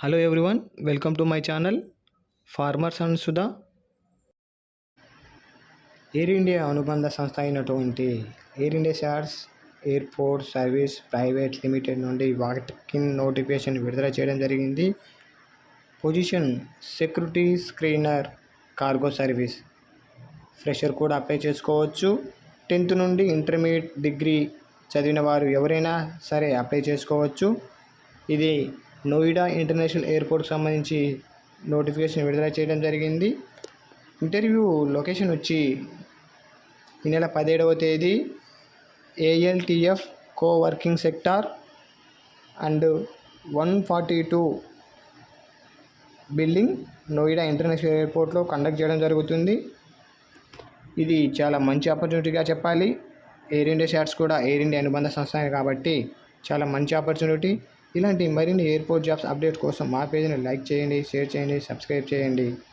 Hello everyone, welcome to my channel Farmers and Sudha. Air India అనుబంధ సంస్థ అయినటువంటి Air India SATS airport service private limited నుండి walk in notification విడుదల చేయడం జరిగింది. Position security screener cargo service. Fresher కూడా apply చేసుకోవచ్చు. 10th నుండి ఇంటర్మీడియట్ డిగ్రీ చదివిన వారు ఎవరైనా సరే అప్లై చేసుకోవచ్చు. ఇది నోయిడా ఇంటర్నేషనల్ ఎయిర్పోర్ట్కి సంబంధించి నోటిఫికేషన్ విడుదల చేయడం జరిగింది. ఇంటర్వ్యూ లొకేషన్ వచ్చి ఈ నెల 17వ తేదీ ALTF coworking sector and 142 building Noida international ఎయిర్పోర్ట్లో కండక్ట్ చేయడం జరుగుతుంది. ఇది చాలా మంచి ఆపర్చునిటీగా చెప్పాలి. ఎయిర్ ఇండియా షార్ట్స్ కూడా ఎయిర్ ఇండియా అనుబంధ సంస్థ కాబట్టి చాలా మంచి ఆపర్చునిటీ. ఇలాంటి మరిన్ని ఎయిర్పోర్ట్ జాబ్స్ అప్డేట్ కోసం మా పేజ్ని లైక్ చేయండి, షేర్ చేయండి, సబ్స్క్రైబ్ చేయండి.